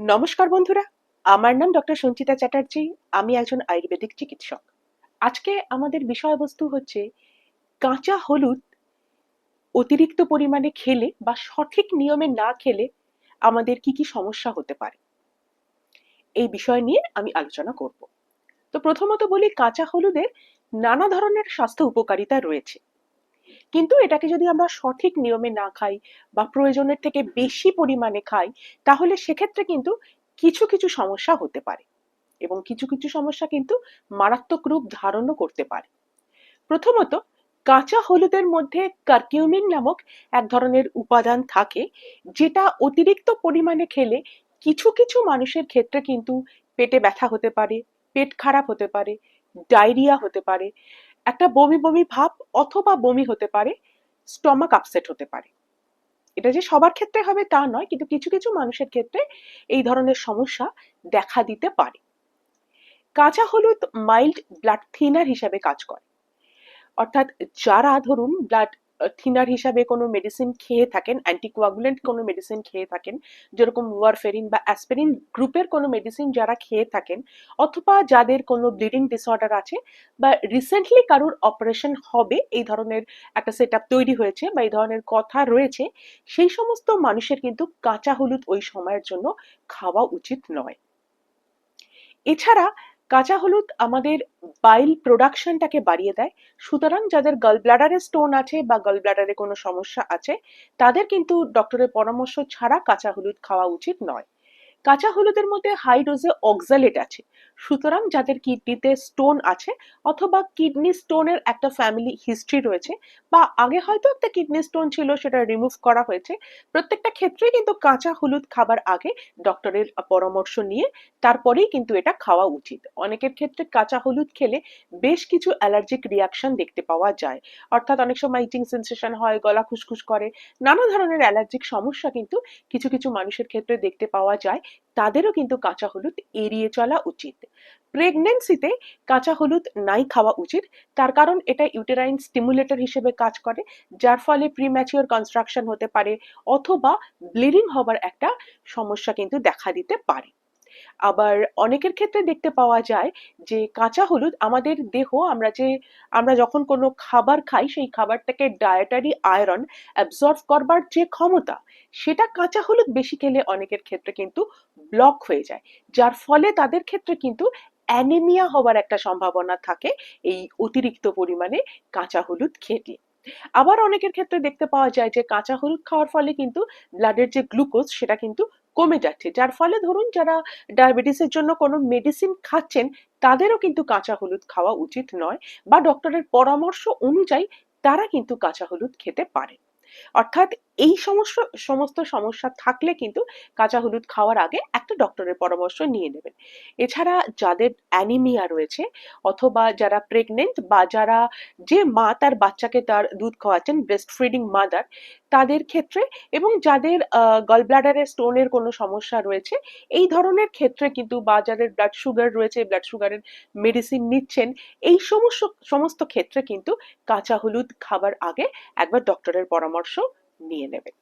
নমস্কার বন্ধুরা, আমার নাম ডক্টর সঞ্চিতা চ্যাটার্জি। আমি একজন আয়ুর্বেদিক চিকিৎসক। আজকে আমাদের বিষয়বস্তু হচ্ছে কাঁচা হলুদ অতিরিক্ত পরিমাণে খেলে বা সঠিক নিয়মে না খেলে আমাদের কি কি সমস্যা হতে পারে, এই বিষয় নিয়ে আমি আলোচনা করব। তো প্রথমত বলি, কাঁচা হলুদের নানা ধরনের স্বাস্থ্য উপকারিতা রয়েছে, কিন্তু এটাকে যদি আমরা সঠিক নিয়মে না খাই বা প্রয়োজনের থেকে বেশি পরিমাণে খাই, তাহলে সেক্ষেত্রে কিন্তু কিছু কিছু সমস্যা হতে পারে এবং কিছু কিছু সমস্যা কিন্তু মারাত্মক রূপ ধারণও করতে পারে। প্রথমত, কাঁচা হলুদের মধ্যে কারকিউমিন নামক এক ধরনের উপাদান থাকে, যেটা অতিরিক্ত পরিমাণে খেলে কিছু কিছু মানুষের ক্ষেত্রে কিন্তু পেটে ব্যথা হতে পারে, পেট খারাপ হতে পারে, ডায়রিয়া হতে পারে, একটা বমি বমি ভাব অথবা বমি হতে পারে, স্টমাক আপসেট হতে পারে। এটা যে সবার ক্ষেত্রে হবে তা নয়, কিন্তু কিছু কিছু মানুষের ক্ষেত্রে এই ধরনের সমস্যা দেখা দিতে পারে। কাঁচা হলুদ মাইল্ড ব্লাড থিনার হিসাবে কাজ করে, অর্থাৎ যারা ধরুন ব্লাড থিনার হিসাবে কোনো মেডিসিন খেয়ে থাকেন, অ্যান্টিকোয়াগুলেন্ট কোনো মেডিসিন খেয়ে থাকেন, যেরকম ওয়ারফেরিন বা অ্যাসপিরিন গ্রুপের কোনো মেডিসিন যারা খেয়ে থাকেন, অথবা যাদের কোনো ব্লিডিং ডিসঅর্ডার আছে বা রিসেন্টলি কারুর অপারেশন হবে, এই ধরনের একটা সেট আপ তৈরি হয়েছে বা এই ধরনের কথা রয়েছে, সেই সমস্ত মানুষের কিন্তু কাঁচা হলুদ ওই সময়ের জন্য খাওয়া উচিত নয়। এছাড়া কাঁচা হলুদ আমাদের বাইল প্রোডাকশনটাকে বাড়িয়ে দেয়, সুতরাং যাদের গল ব্লাডারে স্টোন আছে বা গল ব্লাডারে কোনো সমস্যা আছে, তাদের কিন্তু ডক্টরের পরামর্শ ছাড়া কাঁচা হলুদ খাওয়া উচিত নয়। কাঁচা হলুদের মধ্যে হাই ডোজে অক্সালেট আছে, সুতরাং যাদের কিডনিতে স্টোন আছে অথবা কিডনি স্টোনের একটা ফ্যামিলি হিস্ট্রি রয়েছে বা আগে হয়তো একটা কিডনি স্টোন ছিল, সেটা রিমুভ করা হয়েছে, প্রত্যেকটা ক্ষেত্রে কিন্তু কাঁচা হলুদ খাবার আগে ডক্টরের পরামর্শ নিয়ে তারপরেই কিন্তু এটা খাওয়া উচিত। অনেকের ক্ষেত্রে কাঁচা হলুদ খেলে বেশ কিছু অ্যালার্জিক রিয়াকশন দেখতে পাওয়া যায়, অর্থাৎ অনেক সময় ইচিং সেন্সেশন হয়, গলা খুসখুস করে, নানা ধরনের অ্যালার্জিক সমস্যা কিন্তু কিছু কিছু মানুষের ক্ষেত্রে দেখতে পাওয়া যায়। তাদেরও কিন্তু কাঁচা হলুদ এড়িয়ে চলা উচিত। প্রেগন্যান্সিতে কাঁচা হলুদ নাই খাওয়া উচিত, তার কারণ এটা ইউটেরাইন স্টিমুলেটর হিসেবে কাজ করে, যার ফলে প্রিম্যাচিওর কনস্ট্রাকশন হতে পারে অথবা ব্লিডিং হবার একটা সমস্যা কিন্তু দেখা দিতে পারে। আবার অনেকের ক্ষেত্রে দেখতে পাওয়া যায় যে কাঁচা হলুদ আমাদের দেহ, আমরা যখন কোনো খাবার খাই, সেই খাবারটাকে ডায়েটারি আয়রন অ্যাবজর্ব করবার যে ক্ষমতা, সেটা কাঁচা হলুদ বেশি খেলে অনেকের ক্ষেত্রে কিন্তু ব্লক হয়ে যায়, যার ফলে তাদের ক্ষেত্রে কিন্তু অ্যানিমিয়া হবার একটা সম্ভাবনা থাকে এই অতিরিক্ত পরিমাণে কাঁচা হলুদ খেলে। আবার অনেকের ক্ষেত্রে দেখতে পাওয়া যায় যে কাঁচা হলুদ খাওয়ার ফলে কিন্তু ব্লাডের যে গ্লুকোজ সেটা কিন্তু কমে যাচ্ছে, যার ফলে ধরুন যারা ডায়াবেটিসের জন্য কোনো মেডিসিন খাচ্ছেন, তাদেরও কিন্তু কাঁচা হলুদ খাওয়া উচিত নয় বা ডক্টরের পরামর্শ অনুযায়ী তারা কিন্তু কাঁচা হলুদ খেতে পারে। অর্থাৎ এই সমস্ত সমস্যা থাকলে কিন্তু কাঁচা হলুদ খাওয়ার আগে একটা ডক্টরের পরামর্শ নিয়ে নেবেন। এছাড়া যাদের অ্যানিমিয়া রয়েছে অথবা যারা প্রেগনেন্ট বা যারা, যে মা তার বাচ্চাকে তার দুধ খাওয়াচ্ছেন, ব্রেস্ট ফিডিং মাদার, তাদের ক্ষেত্রে, এবং যাদের গল ব্লাডারে স্টোনের কোনো সমস্যা রয়েছে, এই ধরনের ক্ষেত্রে কিন্তু, বা যাদের ব্লাড সুগার রয়েছে, ব্লাড সুগারের মেডিসিন নিচ্ছেন, এই সমস্ত ক্ষেত্রে কিন্তু কাঁচা হলুদ খাবার আগে একবার ডক্টরের পরামর্শ নিয়ে নেবেন।